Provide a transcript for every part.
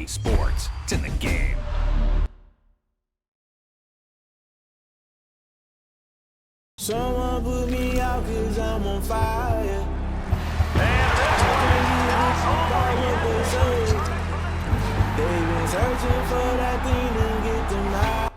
Sports. It's in the game. Someone put me out 'cause I'm on fire. And this one is They've been searching for that thing to get them out.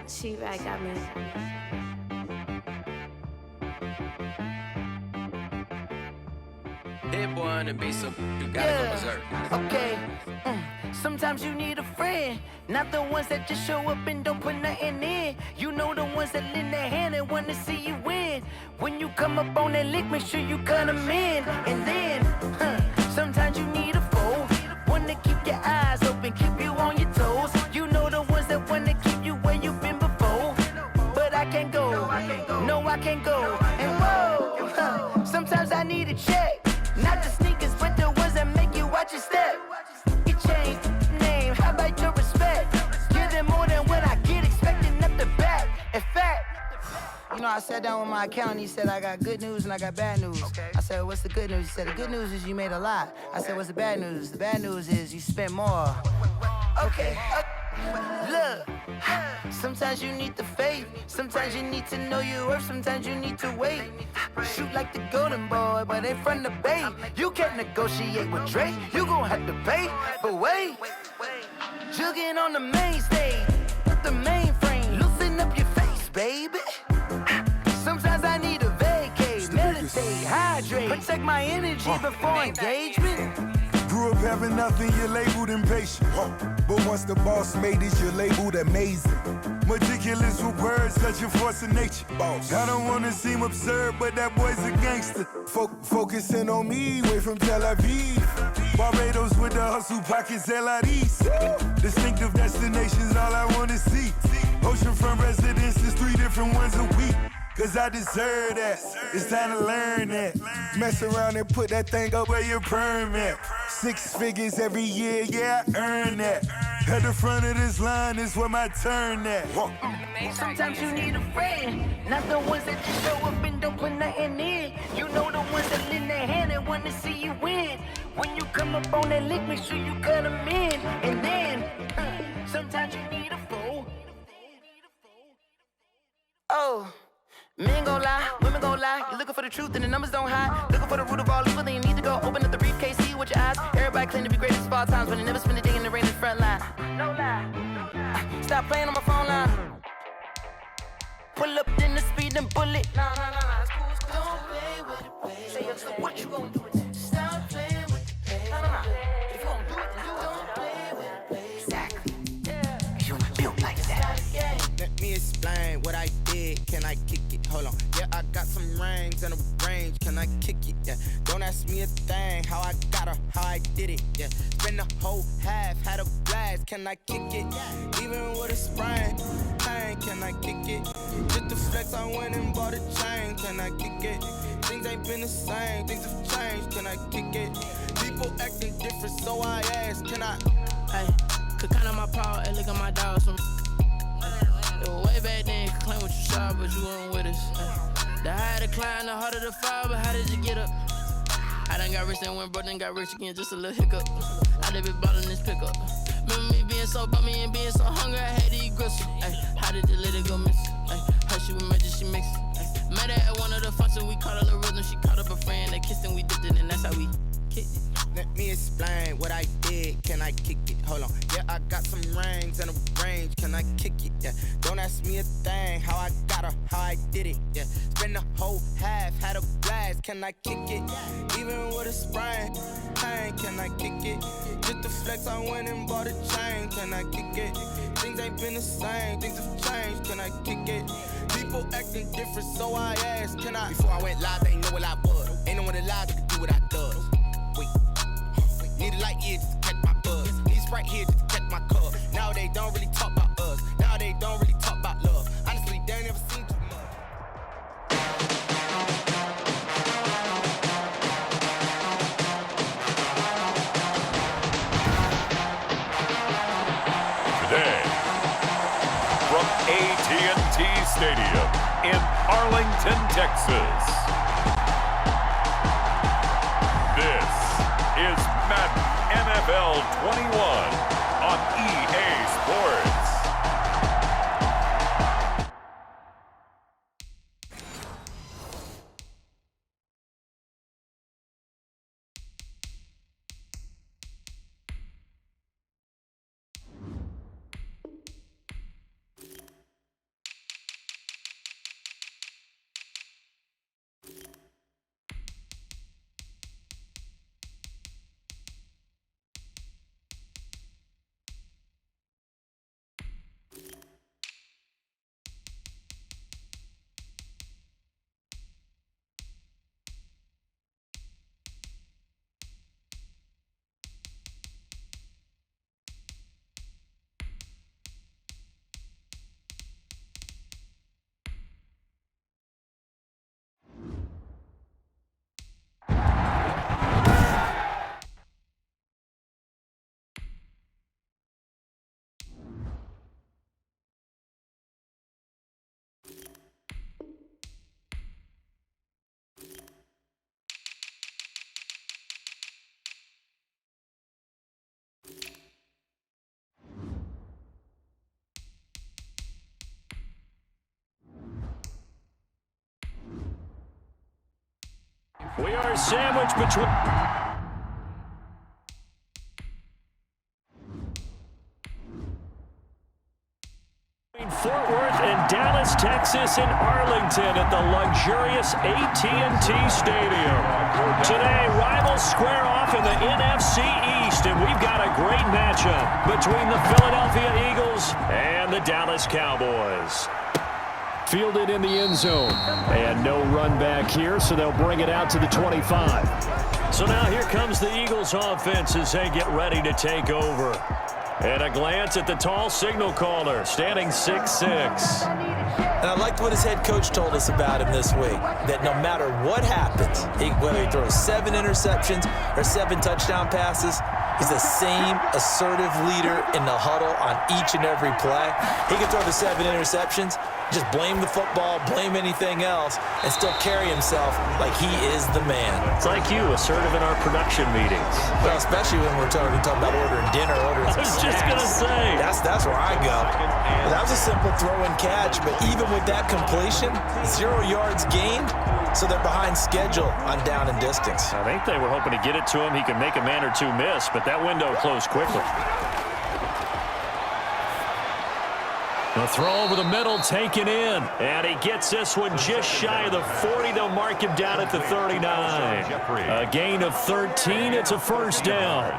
She-Rag got me. Hit boy on the beat, so you gotta go berserk. Okay. Sometimes you need a friend, not the ones that just show up and don't put nothing in. You know the ones that lend their hand and wanna see you win. When you come up on that lick, make sure you cut them in. And then, sometimes you need a foe, one to keep your eyes open, keep you on your toes. You know the ones that wanna keep you where you've been before. But I can't go, no I can't go. And whoa, sometimes I need a check. Not the sneakers, but the ones that make you watch your step. You change name, how about your respect? Give them more than what I get, expecting up the back. In fact, you know, I sat down with my accountant, he said I got good news and I got bad news. Okay. I said, what's the good news? He said, the good news is you made a lot. I said, what's the bad news? The bad news is you spent more. Okay. Look, sometimes you need the faith, sometimes you need to know your worth, sometimes you need to wait. Shoot like the golden boy, but in front of the bay. You can't negotiate with Drake, you gon' have to pay. But wait, jugging on the main stage, the mainframe, loosen up your face, baby. Sometimes I need a vacate, meditate, hydrate, protect my energy before engagement. Grew up having nothing, you're labeled impatient. But once the boss made it, you're labeled amazing. Meticulous with words, such a force of nature. I don't wanna seem absurd, but that boy's a gangster. Focusing on me, way from Tel Aviv. Barbados with the hustle pockets, LIDs. Distinctive destinations, all I wanna see. Oceanfront residences, 3 different ones a week. Cause I deserve that. It's time to learn that. Mess around and put that thing up where your permit. 6 figures every year, yeah, I earn that. At the front of this line is where my turn at. Sometimes you need a friend, not the ones that just show up and don't put nothing in. You know the ones that lend their hand and want to see you win. When you come up on that lick, make sure you cut them in. And then, sometimes you need a fool. Oh. Men gon' lie, women gon' lie. You're looking for the truth and the numbers don't hide. Looking for the root of all evil, then you need to go open up the briefcase, see with your eyes. Everybody claim to be greatest of all times, but they never spend a day in the rain in the front line. No lie. Stop playing on my phone line. Pull up in the speed and bullet. Nah, it's cool, it's cool. Don't play with it, baby. Say so what you gon' do with it? Stop playing with it, baby. Nah. If you gon' do it, then do it. Don't play with it, baby. Exactly. Yeah. Cause you ain't built like that. Let me explain what I did. Can I kick it? Hold on. Yeah, I got some rings and a range. Can I kick it? Yeah. Don't ask me a thing. How I got her, how I did it. Yeah. Spend the whole half, had a blast. Can I kick it? Even with a sprain. Pain, can I kick it? Just the flex, I went and bought a chain. Can I kick it? Things ain't been the same. Things have changed. Can I kick it? People acting different, so I ask. Can I? Hey, could count on my power and look at my dogs from. Way back then, you could claim what you saw, but you weren't with us. The higher the climb, the harder the fall, but how did you get up? I done got rich and went broke, then got rich again, just a little hiccup. I done been ballin' this pickup. Remember me being so bummy and being so hungry, I had to eat gristle. How did you let it go miss? How she was magic, she mixed it. Met her at one of the functions, we caught a little rhythm, she caught up a friend, they kissed and we dipped it, and that's how we kicked it. Let me explain what I did. Can I kick it? Hold on. Yeah, I got some rings and a range. Can I kick it? Yeah. Don't ask me a thing. How I got her, how I did it. Yeah. Spend the whole half, had a blast. Can I kick it? Even with a sprain. Pain, can I kick it? Just the flex, I went and bought a chain. Can I kick it? Things ain't been the same. Things have changed. Can I kick it? People acting different, so I asked. Can I? Before I went live, they know what I was. Ain't no one alive that could do what I does. Wait. Need a light here just to catch my buzz. Need Sprite here just to catch my cup. Now they don't really talk about us. Now they don't really talk about love. Honestly, they ain't never seen too much. Today, from AT&T Stadium in Arlington, Texas, this is Madden NFL 21 on EA Sports. We are sandwiched between... Fort Worth and Dallas, Texas, and Arlington at the luxurious AT&T Stadium. Today, rivals square off in the NFC East, and we've got a great matchup between the Philadelphia Eagles and the Dallas Cowboys. Fielded in the end zone, and no run back here, so they'll bring it out to the 25. So now here comes the Eagles offense as they get ready to take over. And a glance at the tall signal caller, standing 6'6". And I liked what his head coach told us about him this week, that no matter what happens, whether he throws 7 interceptions or 7 touchdown passes, he's the same assertive leader in the huddle on each and every play. He can throw the 7 interceptions, just blame the football, blame anything else, and still carry himself like he is the man. It's like you, assertive in our production meetings. Well, especially when we're talking about ordering dinner, ordering I was just going to say. That's where I go. That was a simple throw and catch, but even with that completion, 0 yards gained, so they're behind schedule on down and distance. I think they were hoping to get it to him. He could make a man or two miss, but that window closed quickly. The throw over the middle, taken in. And he gets this one just shy of the 40. They'll mark him down at the 39. A gain of 13. It's a first down.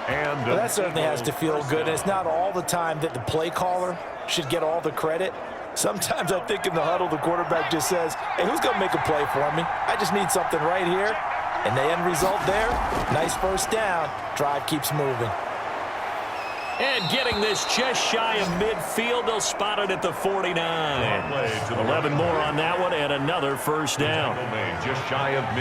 Well, that certainly has to feel good. And it's not all the time that the play caller should get all the credit. Sometimes I think in the huddle, the quarterback just says, hey, who's going to make a play for me? I just need something right here. And the end result there, nice first down. Drive keeps moving. And getting this just shy of midfield, they'll spot it at the 49. 11 more on that one, and another first down.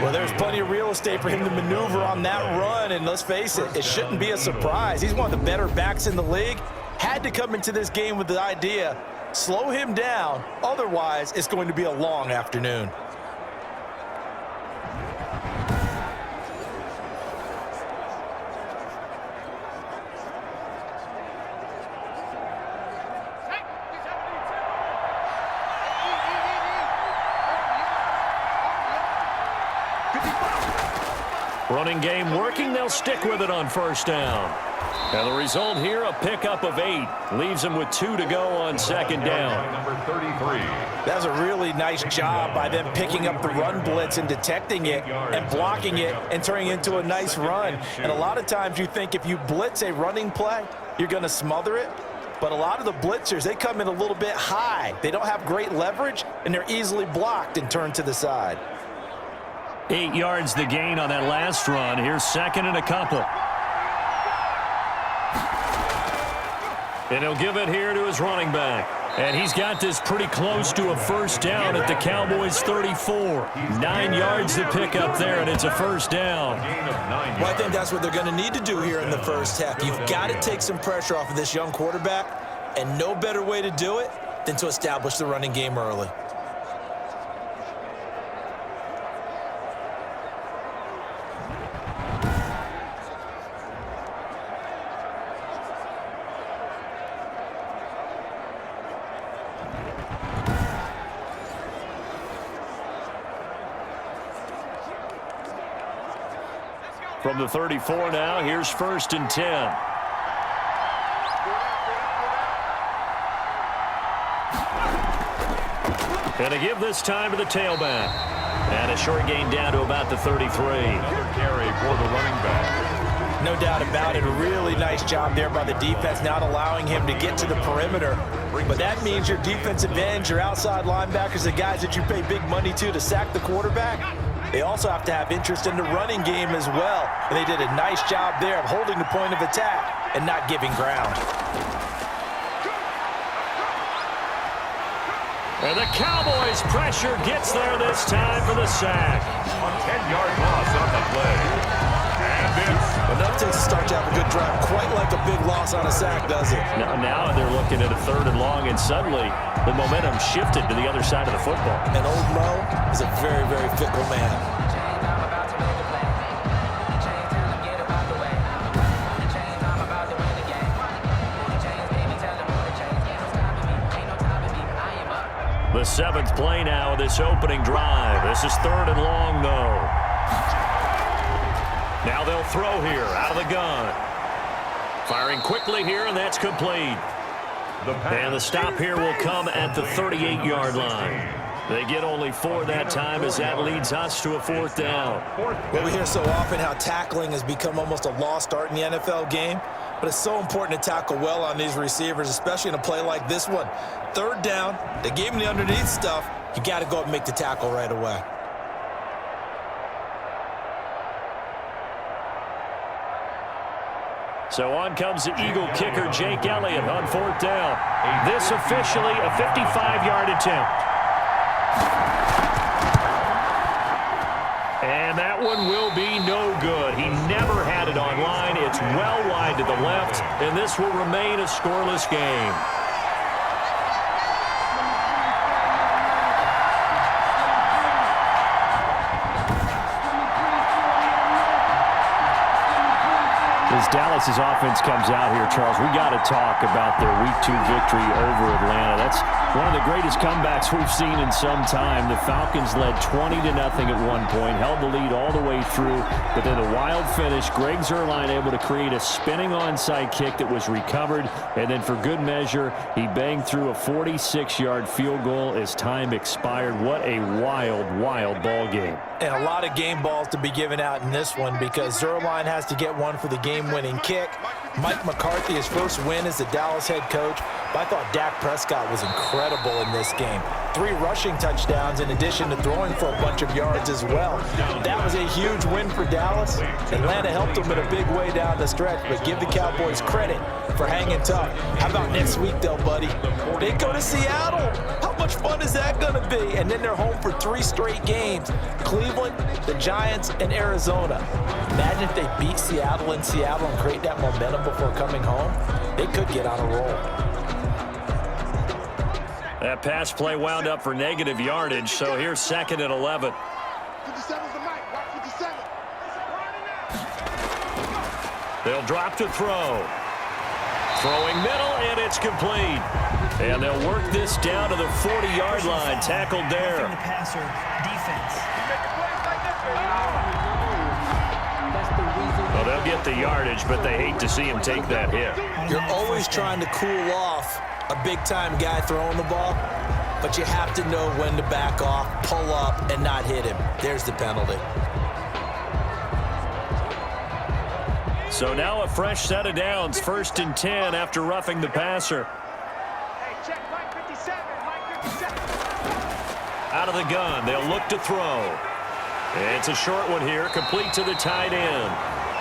Well, there's plenty of real estate for him to maneuver on that run, and let's face it, it shouldn't be a surprise. He's one of the better backs in the league. Had to come into this game with the idea, slow him down, otherwise it's going to be a long afternoon. Running game working, they'll stick with it on first down. And the result here, a pickup of 8. Leaves them with 2 to go on second down. Number 33. That was a really nice job by them picking up the run blitz and detecting it and blocking it and turning it into a nice run. And a lot of times you think if you blitz a running play, you're going to smother it. But a lot of the blitzers, they come in a little bit high. They don't have great leverage, and they're easily blocked and turned to the side. 8 yards the gain on that last run. Here's second and a couple. And he'll give it here to his running back. And he's got this pretty close to a first down at the Cowboys' 34. 9 yards to pick up there, and it's a first down. Well, I think that's what they're going to need to do here in the first half. You've got to take some pressure off of this young quarterback, and no better way to do it than to establish the running game early. From the 34 now, here's first and 10. And a give this time to the tailback. And a short gain down to about the 33. Another carry for the running back. No doubt about it. A really nice job there by the defense, not allowing him to get to the perimeter. But that means your defensive ends, your outside linebackers, the guys that you pay big money to sack the quarterback, they also have to have interest in the running game as well. And they did a nice job there of holding the point of attack and not giving ground. And the Cowboys' pressure gets there this time for the sack. A 10-yard loss on the play. And it's enough takes to start to have a good drive. Quite like a big loss on a sack, does it? Now they're looking at a 3rd and long, and suddenly the momentum shifted to the other side of the football. And old Mo is a very, very fickle man. The 7th play now of this opening drive. This is 3rd and long, though. Now they'll throw here out of the gun. Firing quickly here, and that's complete. And the stop here will come at the 38-yard line. They get only 4 that time as that leads us to a 4th down. Well, we hear so often how tackling has become almost a lost art in the NFL game, but it's so important to tackle well on these receivers, especially in a play like this one. 3rd down, they gave him the underneath stuff. You got to go up and make the tackle right away. So on comes the Eagle kicker, Jake Elliott, on 4th down. This officially a 55-yard attempt. And that one will be no good. He never had it on line. It's well wide to the left, and this will remain a scoreless game. As Dallas's offense comes out here, Charles, we got to talk about their Week 2 victory over Atlanta. That's one of the greatest comebacks we've seen in some time. The Falcons led 20-0 at one point, held the lead all the way through, but then a wild finish. Greg Zuerlein able to create a spinning onside kick that was recovered, and then for good measure, he banged through a 46-yard field goal as time expired. What a wild, wild ball game. And a lot of game balls to be given out in this one because Zuerlein has to get one for the game-winning kick. Mike McCarthy, his first win as the Dallas head coach. But I thought Dak Prescott was incredible in this game. 3 rushing touchdowns in addition to throwing for a bunch of yards as well. That was a huge win for Dallas. Atlanta helped them in a big way down the stretch, but give the Cowboys credit for hanging tough. How about next week, though, buddy? They go to Seattle. How much fun is that going to be? And then they're home for 3 straight games. Cleveland, the Giants, and Arizona. Imagine if they beat Seattle in Seattle and create that momentum before coming home. They could get on a roll. That pass play wound up for negative yardage, so here's 2nd and 11. 57's the mic. Watch 57. They'll drop to throw. Throwing middle, and it's complete. And they'll work this down to the 40-yard line. Tackled there. The passer, defense. Well, they'll get the yardage, but they hate to see him take that hit. You're always trying to cool off a big-time guy throwing the ball, but you have to know when to back off, pull up, and not hit him. There's the penalty. So now a fresh set of downs, 1st and 10 after roughing the passer. Out of the gun, they'll look to throw. It's a short one here, complete to the tight end.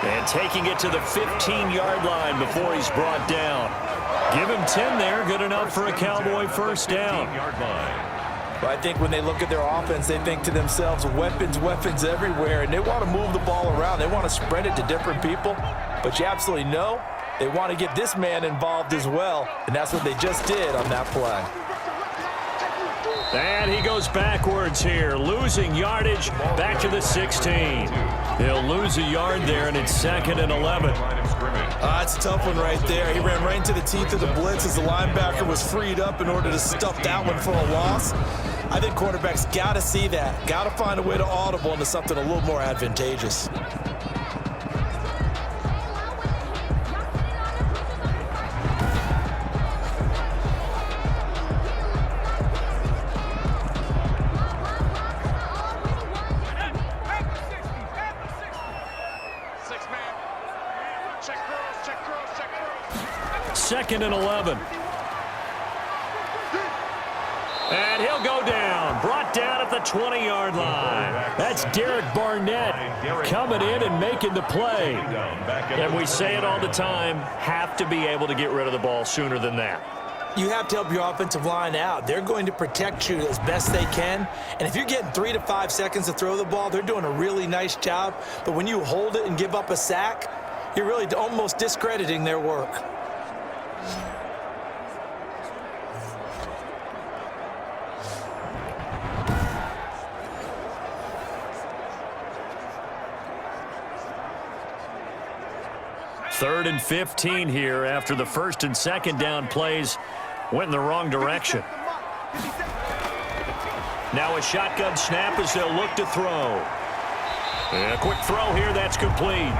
And taking it to the 15-yard line before he's brought down. Give him 10 there, good enough for a Cowboy first down. But I think when they look at their offense, they think to themselves, weapons, weapons everywhere, and they want to move the ball around. They want to spread it to different people. But you absolutely know they want to get this man involved as well, and that's what they just did on that play. And he goes backwards here, losing yardage back to the 16. He'll lose a yard there, and it's 2nd and 11. That's a tough one right there. He ran right into the teeth of the blitz as the linebacker was freed up in order to stuff that one for a loss. I think quarterbacks got to see that, got to find a way to audible into something a little more advantageous. Second and 11. And he'll go down. Brought down at the 20-yard line. That's Derek Barnett coming in and making the play. And we say it all the time, have to be able to get rid of the ball sooner than that. You have to help your offensive line out. They're going to protect you as best they can. And if you're getting 3 to 5 seconds to throw the ball, they're doing a really nice job. But when you hold it and give up a sack, you're really almost discrediting their work. Third and 15 here after the 1st and 2nd down plays went in the wrong direction. Now a shotgun snap as they'll look to throw. And a quick throw here, that's complete.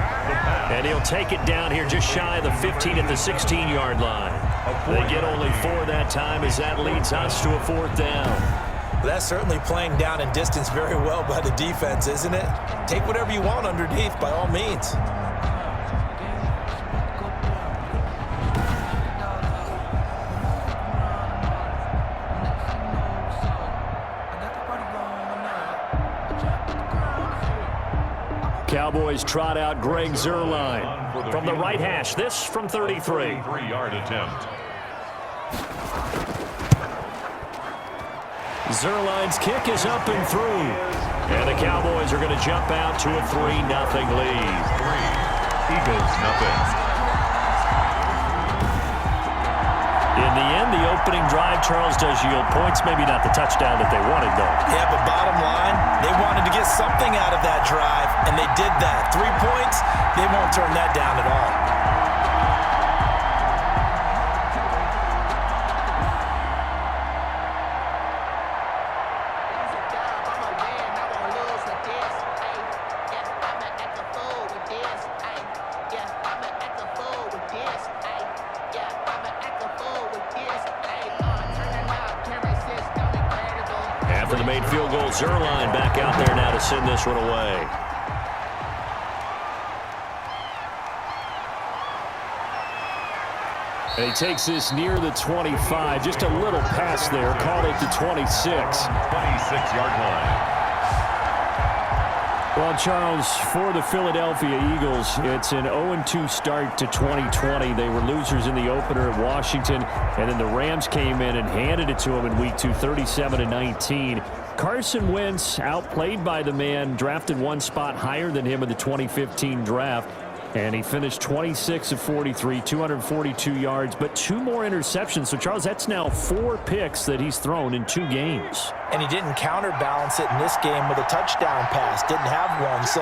And he'll take it down here just shy of the 15 at the 16-yard line. They get only 4 that time as that leads us to a 4th down. That's certainly playing down in distance very well by the defense, isn't it? Take whatever you want underneath by all means. Cowboys trot out Greg Zuerlein. From the right hash, this from 33. 33-yard attempt. Zerline's kick is up and through. And the Cowboys are going to jump out to a 3-0 lead. 3, Eagles nothing. In the end, the opening drive, Charles, does yield points. Maybe not the touchdown that they wanted, though. Yeah, but bottom line, they wanted to get something out of that drive, and they did that. 3 points, they won't turn that down at all. After the made field goal, Zerline back out there now to send this one away. And he takes this near the 25. Just a little pass there. Called it the 26. 26-yard line. Well, Charles, for the Philadelphia Eagles, it's an 0-2 start to 2020. They were losers in the opener at Washington, and then the Rams came in and handed it to them in Week 2, 37-19. Carson Wentz, outplayed by the man, drafted one spot higher than him in the 2015 draft. And he finished 26 of 43, 242 yards, but 2 more interceptions. So, Charles, that's now 4 picks that he's thrown in 2 games. And he didn't counterbalance it in this game with a touchdown pass. Didn't have one. So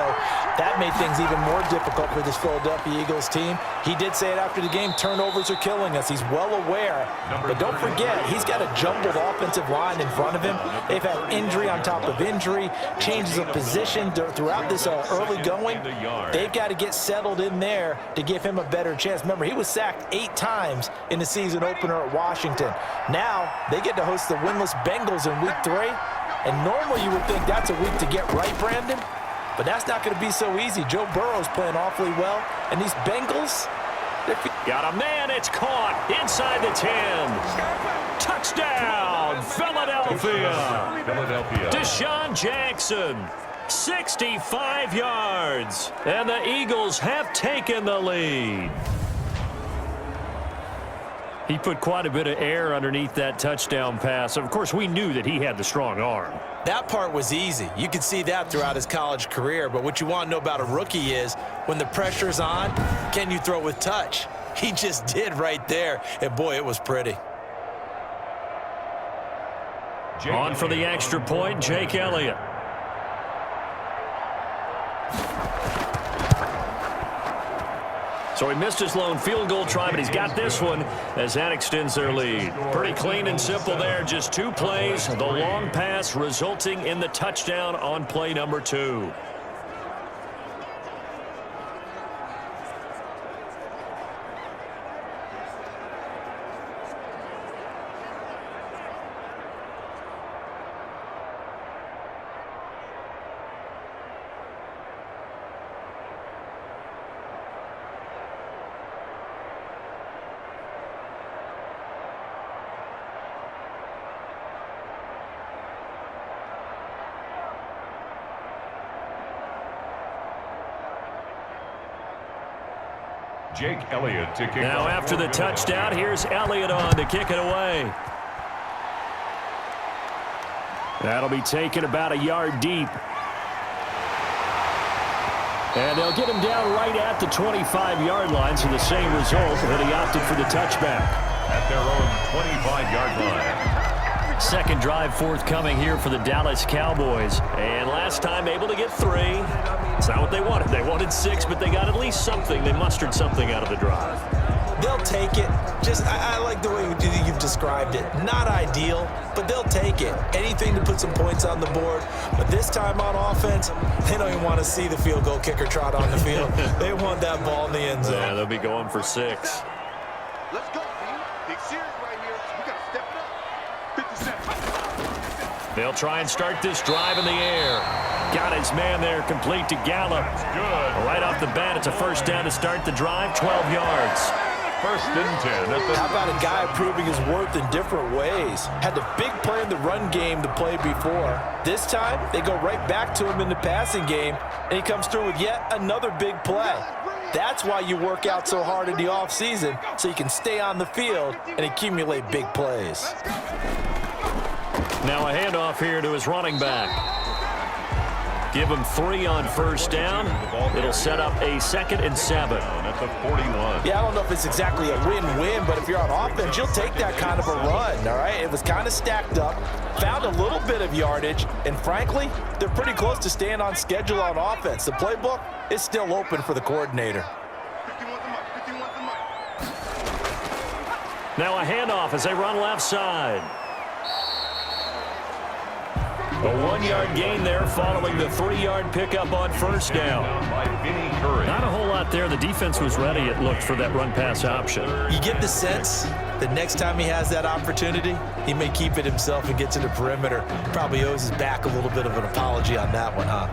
that made things even more difficult for this Philadelphia Eagles team. He did say it after the game, turnovers are killing us. He's well aware. But don't forget, he's got a jumbled offensive line in front of him. They've had injury on top of injury, changes of position throughout this early going. They've got to get settled in there to give him a better chance. Remember, he was sacked 8 times in the season opener at Washington. Now they get to host the winless Bengals in Week 3. And normally you would think that's a week to get right, Brandon. But that's not going to be so easy. Joe Burrow's playing awfully well. And these Bengals, got a man, it's caught inside the 10. Touchdown, Philadelphia. Deshaun Jackson, 65 yards. And the Eagles have taken the lead. He put quite a bit of air underneath that touchdown pass. Of course, we knew that he had the strong arm. That part was easy. You could see that throughout his college career. But what you want to know about a rookie is when the pressure's on, can you throw with touch? He just did right there. And, boy, it was pretty. On for the extra point, Jake Elliott. So he missed his lone field goal try, but he's got this one as that extends their lead. Pretty clean and simple there. Just 2 plays. The long pass resulting in the touchdown on play number 2. Jake Elliott to kick now off. After the touchdown, here's Elliott on to kick it away. That'll be taken about a yard deep. And they'll get him down right at the 25-yard line, so the same result, but he opted for the touchback. At their own 25-yard line. Second drive forthcoming here for the Dallas Cowboys. And last time able to get 3. It's not what they wanted. They wanted 6, but they got at least something. They mustered something out of the drive. They'll take it. I like the way you've described it. Not ideal, but they'll take it. Anything to put some points on the board. But this time on offense, they don't even want to see the field goal kicker trot on the field. They want that ball in the end zone. Yeah, they'll be going for 6. Let's go, man. Big series right here. We got to step it up. 57. They'll try and start this drive in the air. Got his man there, complete to Gallup. Good. Right off the bat, it's a first down to start the drive, 12 yards. First and 10. How about a guy proving his worth in different ways? Had the big play in the run game to play before. This time, they go right back to him in the passing game, and he comes through with yet another big play. That's why you work out so hard in the offseason, so you can stay on the field and accumulate big plays. Now a handoff here to his running back. Give him 3 on first down. It'll set up a 2nd and 7. At the 41. Yeah, I don't know if it's exactly a win-win, but if you're on offense, you'll take that kind of a run, all right? It was kind of stacked up, found a little bit of yardage, and frankly, they're pretty close to staying on schedule on offense. The playbook is still open for the coordinator. Now a handoff as they run left side. A 1-yard gain there following the 3-yard pickup on first down. Not a whole lot there. The defense was ready, it looked, for that run-pass option. You get the sense that next time he has that opportunity, he may keep it himself and get to the perimeter. Probably owes his back a little bit of an apology on that one, huh?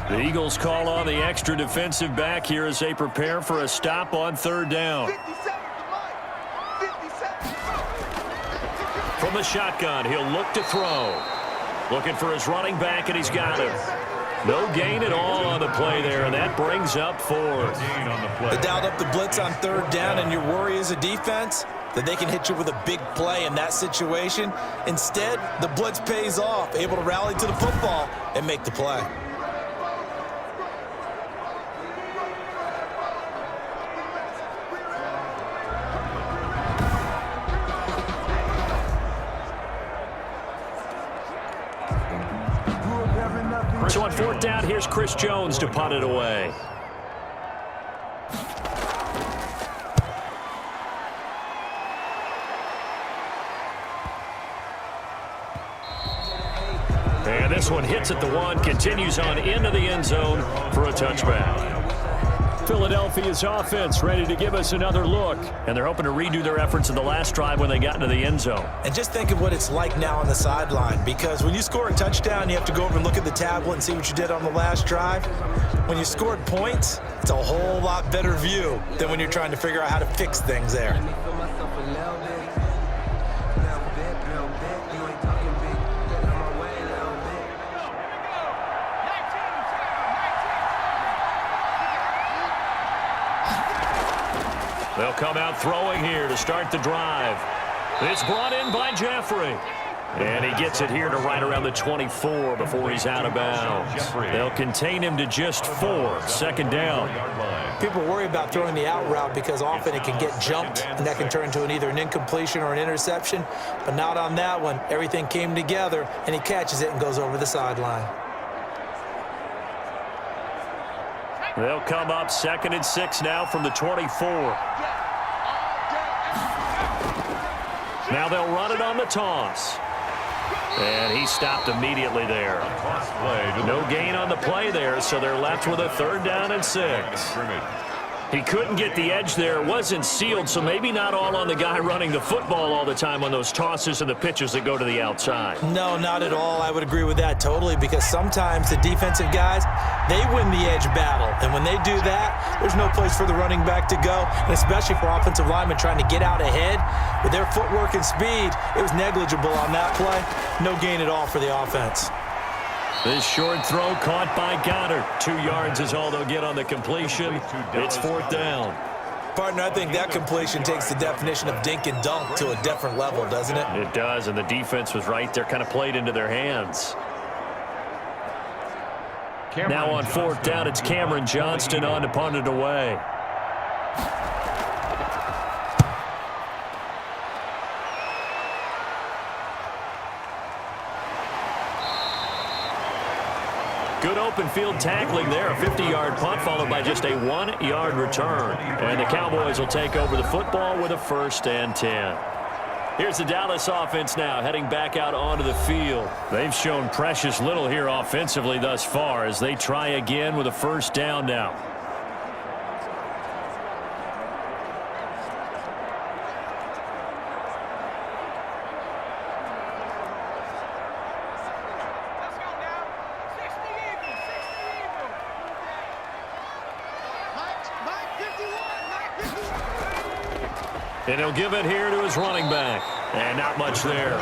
The Eagles call on the extra defensive back here as they prepare for a stop on 3rd down. From the shotgun, he'll look to throw. Looking for his running back, and he's got him. No gain at all on the play there, and that brings up 4th. They dialed up the blitz on 3rd down, and your worry as a defense that they can hit you with a big play in that situation. Instead, the blitz pays off, able to rally to the football and make the play. So on 4th down, here's Chris Jones to punt it away. And this one hits at the 1, continues on into the end zone for a touchback. Philadelphia's offense ready to give us another look, and they're hoping to redo their efforts in the last drive when they got into the end zone. And just think of what it's like now on the sideline, because when you score a touchdown, you have to go over and look at the tablet and see what you did on the last drive. When you scored points, it's a whole lot better view than when you're trying to figure out how to fix things there. They'll come out throwing here to start the drive. It's brought in by Jeffrey. And he gets it here to right around the 24 before he's out of bounds. They'll contain him to just 4, 2nd down. People worry about throwing the out route because often it can get jumped, and that can turn into either an incompletion or an interception. But not on that one. Everything came together, and he catches it and goes over the sideline. They'll come up 2nd and 6 now from the 24. Now they'll run it on the toss. And he stopped immediately there. No gain on the play there, so they're left with a 3rd down and 6. He couldn't get the edge there. It wasn't sealed, so maybe not all on the guy running the football all the time on those tosses and the pitches that go to the outside. No, not at all. I would agree with that totally, because sometimes the defensive guys, they win the edge battle. And when they do that, there's no place for the running back to go, and especially for offensive linemen trying to get out ahead. With their footwork and speed, it was negligible on that play. No gain at all for the offense. This short throw caught by Goddard. 2 yards is all they'll get on the completion. It's 4th down. Partner, I think that completion takes the definition of dink and dunk to a different level, doesn't it? It does, and the defense was right there, kind of played into their hands. Now on 4th down, it's Cameron Johnston on to punt it away. Good open field tackling there. A 50-yard punt followed by just a 1-yard return. And the Cowboys will take over the football with a 1st and 10. Here's the Dallas offense now heading back out onto the field. They've shown precious little here offensively thus far as they try again with a 1st down now. And he'll give it here to his running back. And not much there.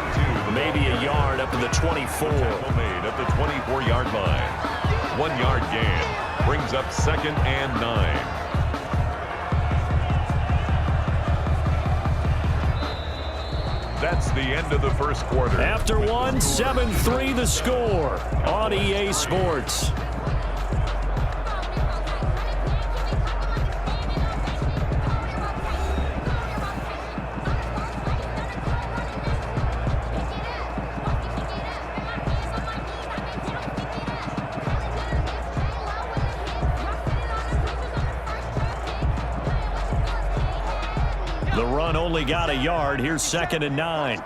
Maybe a yard up to the 24. Made at the 24-yard line. 1 yard gain. Brings up 2nd and 9. That's the end of the first quarter. After one, 7-3 the score on EA Sports. The run only got a yard. Here's 2nd and 9.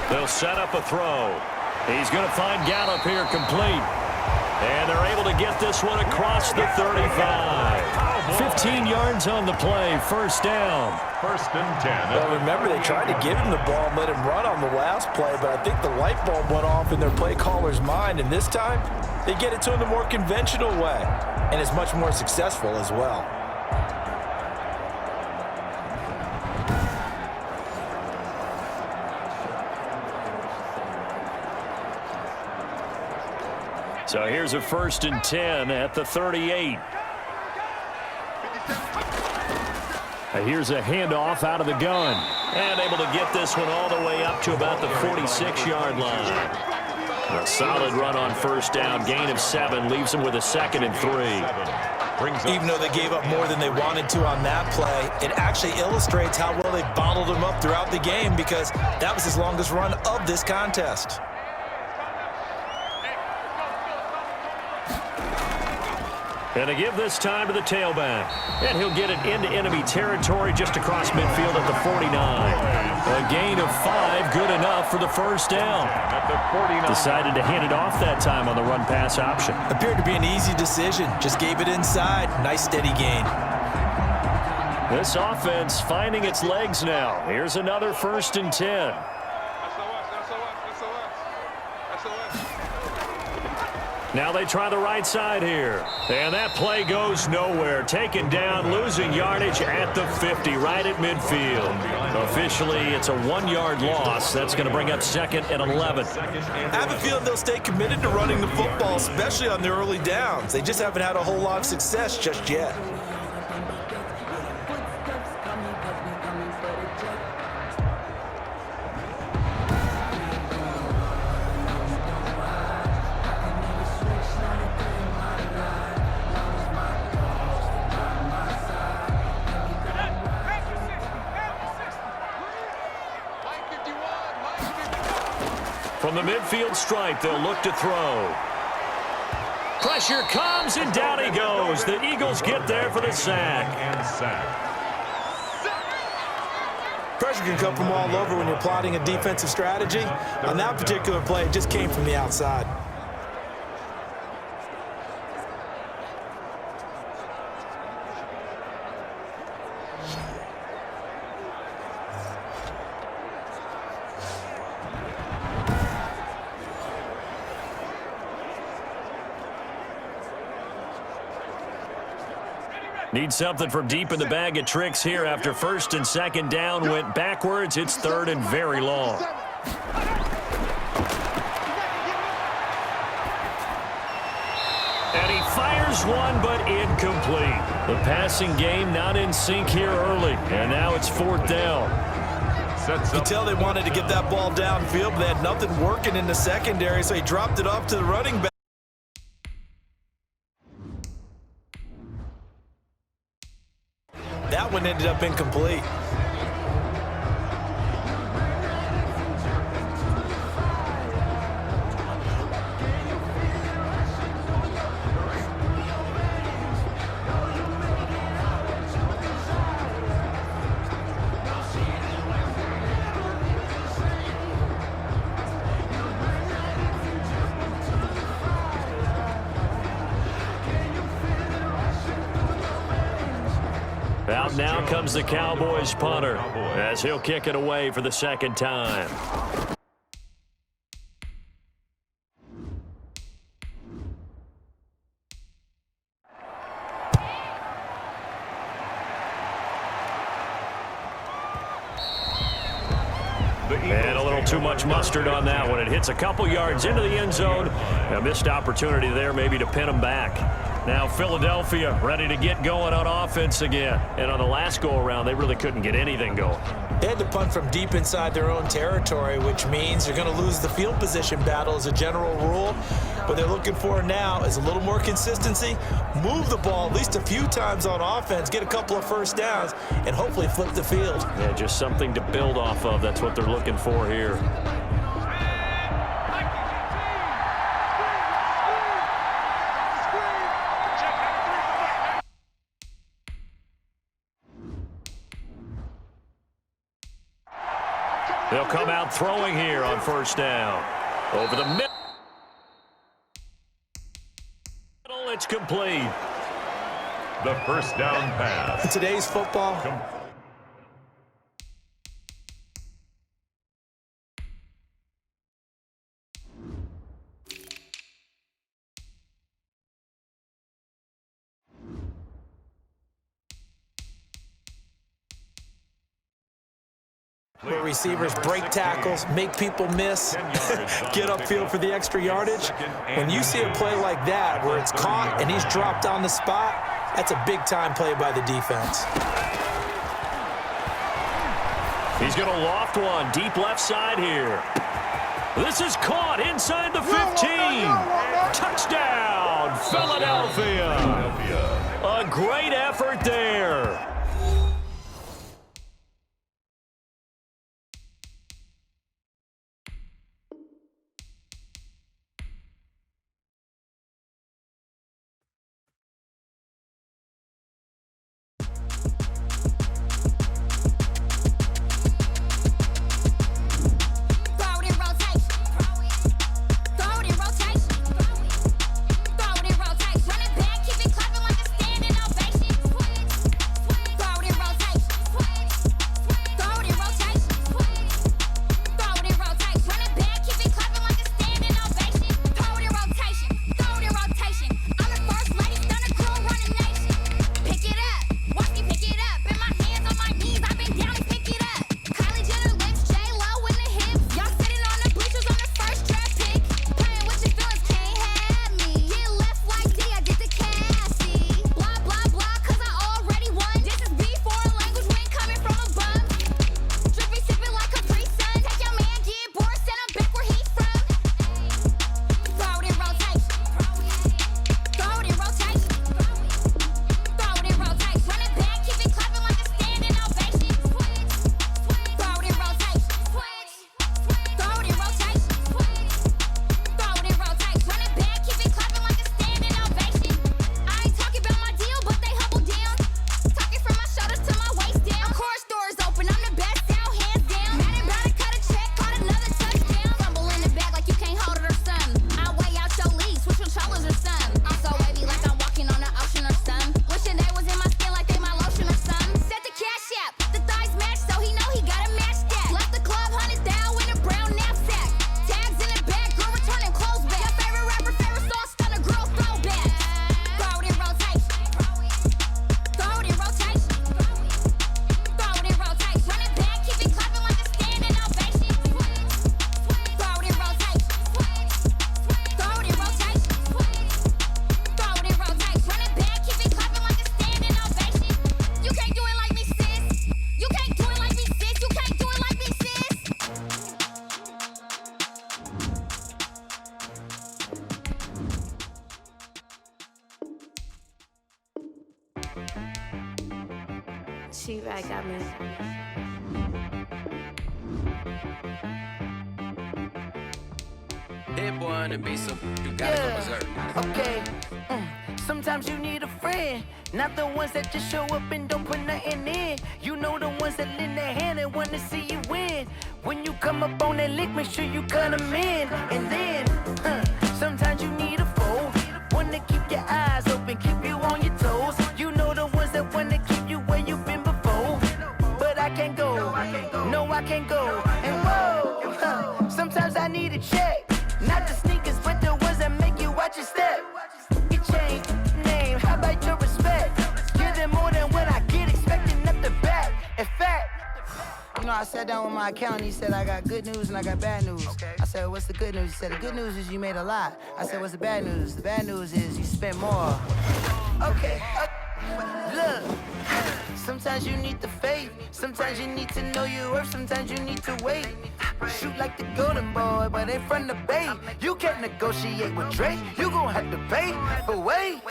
They'll set up a throw. He's going to find Gallup here complete. And they're able to get this one across the 35. 15 yards on the play. First down. 1st and 10. Well, remember, they tried to give him the ball and let him run on the last play, but I think the light bulb went off in their play caller's mind, and this time they get it to him the more conventional way, and it's much more successful as well. So here's a 1st and 10 at the 38. Here's a handoff out of the gun. And able to get this one all the way up to about the 46-yard line. A solid run on first down. Gain of 7 leaves them with a 2nd and 3. Even though they gave up more than they wanted to on that play, it actually illustrates how well they bottled him up throughout the game, because that was his longest run of this contest. And to give this time to the tailback. And he'll get it into enemy territory just across midfield at the 49. A gain of 5, good enough for the first down. At the 49. Decided to hand it off that time on the run-pass option. Appeared to be an easy decision. Just gave it inside. Nice steady gain. This offense finding its legs now. Here's another 1st and 10. Now they try the right side here. And that play goes nowhere. Taken down, losing yardage at the 50, right at midfield. Officially, it's a 1-yard loss. That's going to bring up 2nd and 11. I have a feeling they'll stay committed to running the football, especially on their early downs. They just haven't had a whole lot of success just yet. From the midfield stripe, they'll look to throw. Pressure comes, and down he goes. The Eagles get there for the sack. Pressure can come from all over when you're plotting a defensive strategy. On that particular play, it just came from the outside. Need something from deep in the bag of tricks here after 1st and 2nd down went backwards. It's 3rd and very long. And he fires one, but incomplete. The passing game not in sync here early, and now it's 4th down. You could tell they wanted to get that ball downfield, but they had nothing working in the secondary, so he dropped it off to the running back. That one ended up incomplete. Out now comes the Cowboys punter as he'll kick it away for the 2nd time. too much mustard on that one. It hits a couple yards into the end zone. A missed opportunity there maybe to pin them back. Now Philadelphia ready to get going on offense again. And on the last go-around, they really couldn't get anything going. They had to punt from deep inside their own territory, which means you're going to lose the field position battle as a general rule. What they're looking for now is a little more consistency, move the ball at least a few times on offense, get a couple of first downs, and hopefully flip the field. Yeah, just something to build off of. That's what they're looking for here. They'll come out throwing here on first down. Over the middle. It's complete. The first down pass. In today's football, where receivers break tackles, make people miss, get upfield for the extra yardage. When you see a play like that where it's caught and he's dropped on the spot, that's a big-time play by the defense. He's going to loft one deep left side here. This is caught inside the 15. Touchdown, Philadelphia. A great effort there. She-Rag got me. Hit one and be some. You gotta go berserk. Okay. Sometimes you need a friend, not the ones that just show up and don't put nothing in. You know the ones that lend their hand and want to see you win. When you come up on that lick, make sure you cut them in. And then, sometimes you need a foe, one to keep your eyes open, keep you on your toes. You know the ones that want to keep you where you've been before. But I can't go, no I can't go. And whoa, sometimes I need a check. Not the sneakers, but the ones that make you watch your step. You change name, how about your respect? Give them more than what I get, expecting up the back. In fact, you know, I sat down with my accountant. He said, I got good news and I got bad news. Okay. I said, what's the good news? He said, the good news is you made a lot. I said, what's the bad news? The bad news is you spent more. Okay. Look. Sometimes you need the faith. Sometimes you need to know your worth. Sometimes you need to wait. Shoot like the golden boy, but ain't from the bay. You can't negotiate with Drake. You gon' have to pay. But wait.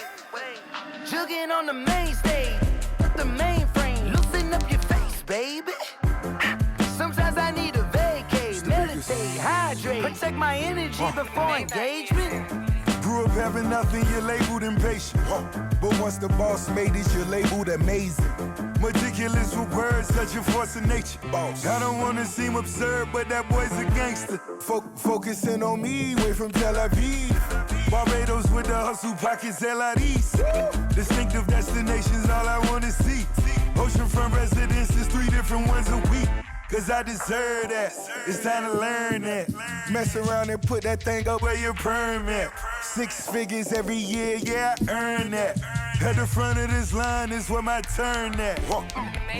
Jugging on the main stage. The mainframe. Loosen up your face, baby. Sometimes I need a vacate. Meditate, hydrate. Protect my energy before engagement. Grew up having nothing, you're labeled impatient. But once the boss made it, you're labeled amazing. Meticulous with words, such a force of nature. Boss. I don't wanna seem absurd, but that boy's a gangster. Focusing on me, way from Tel Aviv. Barbados with the hustle pockets, LIDs. Distinctive destinations, all I wanna see. Oceanfront residences, 3 different ones a week. Cause I deserve that, it's time to learn that. Mess around and put that thing up where your permit. 6 figures every year, yeah, I earn that. At the front of this line is where my turn at.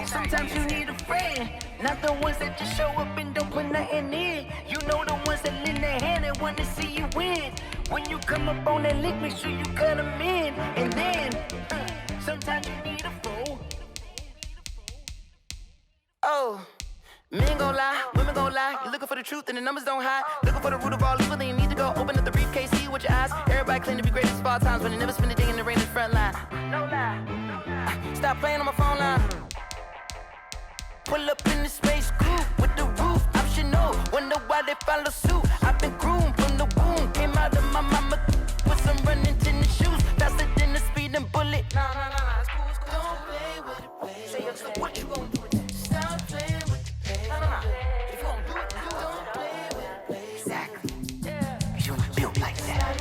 Sometimes you need a friend, not the ones that just show up and don't put nothing in. You know the ones that lend their hand and wanna see you win. When you come up on that lick, make sure you cut them in. And then, sometimes you need a fool. Oh. Men gon' lie, women gon' lie. You're looking for the truth and the numbers don't hide. Looking for the root of all evil, then you need to go open up the briefcase, see with your eyes. Everybody claim to be greatest of all times, but they never spend a day in the rain in the front line. No lie. Stop playing on my phone line. Pull up in the space coupe with the roof optional. Wonder why they follow suit. I've been groomed from the womb. Came out of my mama with some running tennis shoes. Faster than the speeding bullet. No, it's cool, it's cool. Don't play with it, play. Say yo, so what you gon' do with that? Stop playing with it. If you gon' do it, don't play with it, play. Exactly. Yeah. You built like that.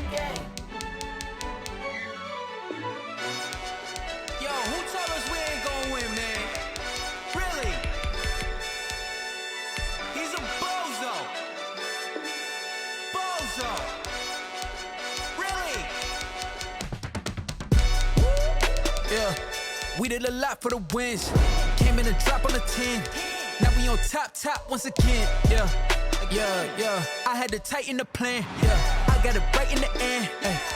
Yo, who told us we ain't gon' win, man? Really? He's a bozo. Bozo. Really? Yeah. We did a lot for the wins. Came in and drop on the 10. Now we on top once again, yeah. I had to tighten the plan, yeah. I got it right in the end,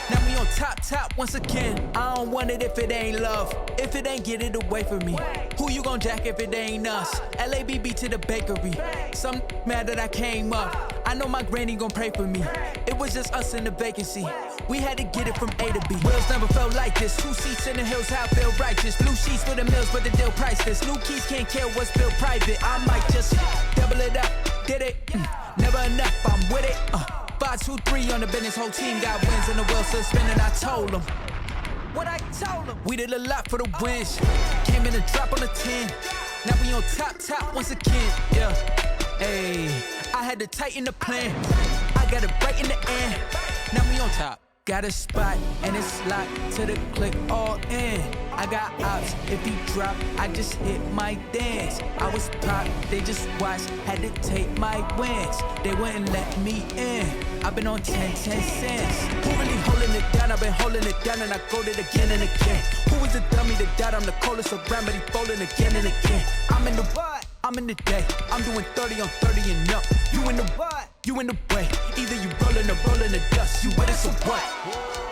now we on top once again. I don't want it if it ain't love, if it ain't get it away from me. Who you gon' jack if it ain't us? LABB to the bakery. Some mad that I came up. I know my granny gon' pray for me. It was just us in the vacancy. We had to get it from A to B. Wheels never felt like this. 2 seats in the hills, how I feel righteous. Blue sheets for the mills, but the deal priceless. New keys can't kill what's built private. I might just double it up, did it. Never enough, I'm with it. 5, 2, 3 on the business. Whole team got wins and the wheels still spinning. I told them what I told them. We did a lot for the wins. Came in and drop on the 10. Now we on top once again, yeah. Hey, I had to tighten the plan. I got it right in the end. Now we on top. Got a spot and it's locked to the click all in. I got ops, if he drop, I just hit my dance. I was pop, they just watched, had to take my wins. They wouldn't let me in. I've been on 10 cents. Who really holding it down? I've been holding it down and I go it again and again. Who was the dummy that died? I'm the coldest around, but he folding again and again. I'm in the what? I'm in the day. I'm doing 30 on 30 and up. You in the what? You in the way. Either you rollin' or rollin' the dust. You with us or what?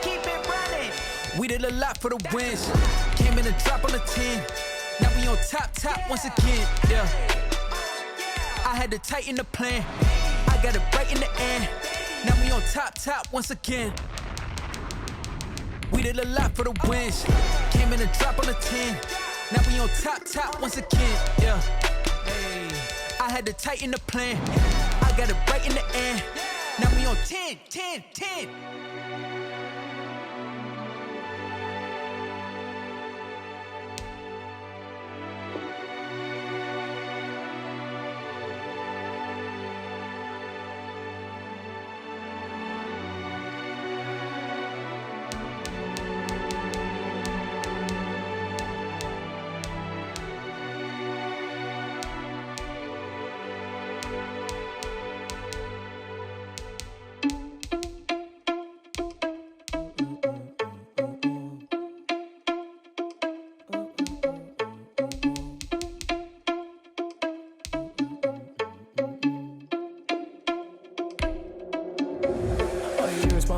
Keep it running. We did a lot for the wins. Came in and drop on the 10. Now we on top once again. Yeah. I had to tighten the plan. I got it right in the end. Now we on top once again. We did a lot for the wins. Came in and drop on the 10. Now we on top once again. Yeah. Hey. I had to tighten the plan. I got it right in the end. Now we on 10.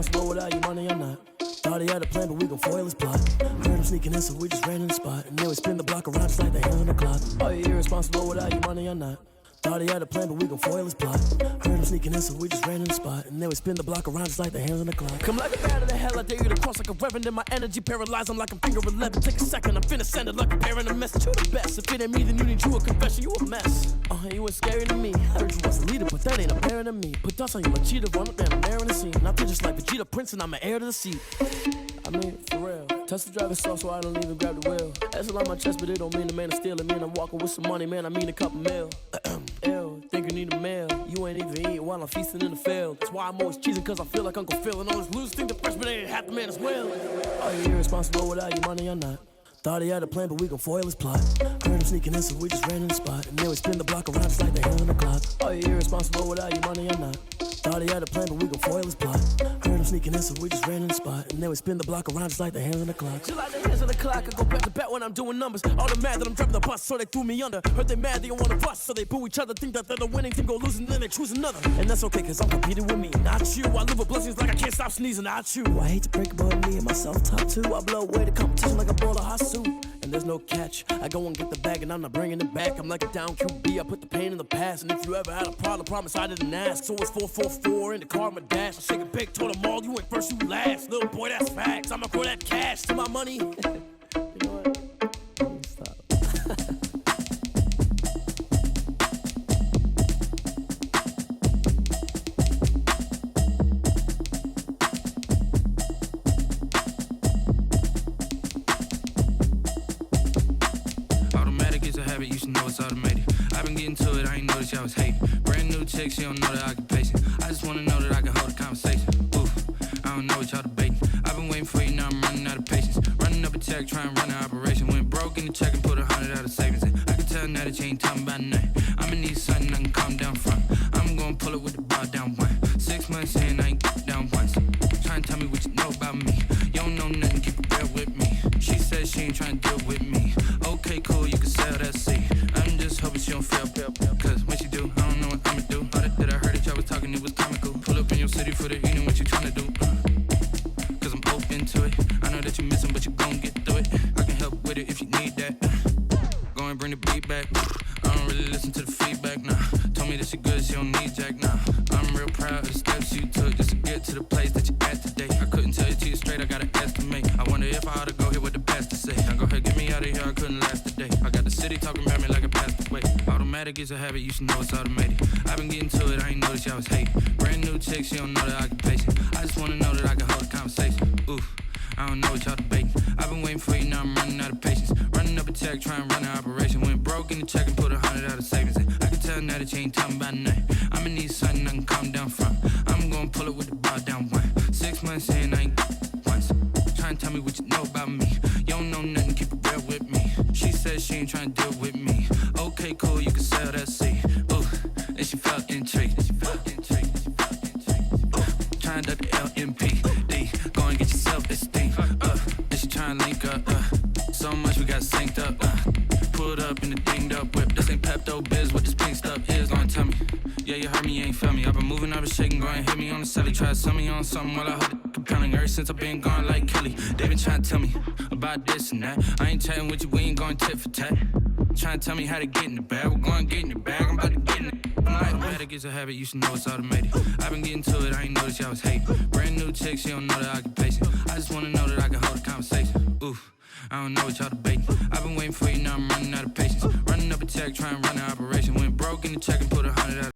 irresponsible without your money or not. Thought he had a plan, but we gon' foil his plot. Heard him sneaking in, so we just ran in the spot. And then we spin the block around just like the hands on the clock. Are you irresponsible without your money or not? Thought he had a plan, but we gon' foil his plot. Heard him sneaking in, so we just ran in the spot. And then we spin the block around just like the hands on the clock. Come like a bat of the hell, I dare you to cross like a reverend. And my energy paralyzed, I'm like I'm finger 11. Take a second, I'm finna send it like a parent a message. You the best, if it ain't me, then you need you a confession. You a mess. You was scary to me. I heard you was a leader, but that ain't apparent to me. Put dust on you like cheetah, run up there, I'm in the scene. I feel just like Vegeta Prince, and I'm an heir to the seat. I mean, for real. Touch the driver's soft, so I don't even grab the wheel. That's a lot on my chest, but it don't mean the man is stealing. Man, I'm walking with some money, man, I mean a couple mil. Ew, think you need a meal. You ain't even eating while I'm feasting in the field. That's why I'm always cheesing, cause I feel like Uncle Phil. And all those losers think the freshman ain't half the man as well. Are you irresponsible without your money or not? Thought he had a plan, but we gon' foil his plot. Heard him sneaking in, so we just ran in the spot. And then we spin the block around just like the hands on the clock. Are you irresponsible without your money or not? Thought he had a plan, but we gon' foil his plot. Heard him sneaking in, so we just ran in the spot. And then we spin the block around just like the hands on the clock. Just like the hands on the clock, I go back to back when I'm doing numbers. All the mad that I'm driving the bus, so they threw me under. Heard they mad, they don't wanna bust, so they boo each other. Think that they're the winning team, go losing, then they choose another. And that's okay, cause I'm competing with me, not you. I live with blessings like I can't stop sneezing, not you. I hate to break it, but me and my self-talk too. I blow away the competition like a ball of hot soup. And there's no catch. I go and get the bag and I'm not bringing it back. I'm like a down QB, I put the pain in the past. And if you ever had a problem, promise I didn't ask. So it's 444 in the car, my dash. I shake a big, told them all, you ain't first, you last. Little boy, that's facts. I'ma grow that cash to my money. You know what? Stop. You should know it's automated. I've been getting to it, I ain't noticed y'all was hating. Brand new chick, she don't know the occupation. I just wanna know that I can hold a conversation. Oof, I don't know what y'all debating. I've been waiting for you, now I'm running out of patience. Running up a check, trying to run an operation. Went broke in the check and put 100 out of savings in. I can tell now that you ain't talking about nothing. I'ma need something I can calm down from. I'm gonna pull it with the bar down one. 6 months in, I ain't down once. Trying to tell me what you know about me. You don't know nothing, keep it real with me. She said she ain't trying to deal with me. Okay, cool, you can sell that seat. I'm just hoping she don't fail, cause when she do, I don't know what I'ma do. All that I heard that y'all was talking, it was comical. Pull up in your city for the eating, what you tryna do? Cause I'm open to it. I know that you missing, but you gon' get through it. I can help with it if you need that. Go and bring the beat back. I don't really listen to the feedback, nah. Told me that she good, she don't need jack, nah. I'm real proud of the steps you took just to get to the place that you at today. I couldn't tell you to you straight, I gotta estimate. I wonder if I ought to go here with the pastor say. Now go ahead, get me out of here, I couldn't last today. I got the city talking about me like a passed away. Automatic is a habit, you should know it's automated. I've been getting to it, I ain't noticed y'all was hating. Brand new chick, she don't know the occupation. I just wanna know that I can hold a conversation. Oof, I don't know what y'all debating. I've been waiting for you, now I'm running out of patience. Running up a check, trying to run an operation. Went broke in the check and put 100 out of savings in. I can tell now that you ain't talking about nothing. I'ma need something I can calm down from. I'm gonna pull it with the bar down one. 6 months in, I ain't once. Trying to tell me what you know about me. You don't know nothing, keep it real with me. She said she ain't trying to deal with me. Okay, cool, you can sell that seat. Ooh, and she felt intrigued. Trying to duck the LMPD. Go and get your self-esteem. And she trying to link up. So much we got synced up. Pulled up in the dinged up whip. This ain't Pepto-Biz, what this pink stuff is. Don't tell me. Yeah, you heard me, you ain't felt me. I've been moving, I've been shaking, go and hit me on the celly. Try to sell me on something while I heard it compelling. Ever since I've been gone like Kelly, they been trying to tell me about this and that. I ain't chatting with you, we ain't going tit for tat. Trying to tell me how to get in the bag. We're going to get in the bag, I'm about to get in it. Automatic is a habit, you should know it's automated. I've been getting to it, I ain't noticed y'all was hating. Brand new chick, she don't know the occupation. I just wanna know that I can hold a conversation. Oof, I don't know what y'all debating. I've been waiting for you, now I'm running out of patience. Running up a check, trying to run an operation. Went broke in the check and put 100 out.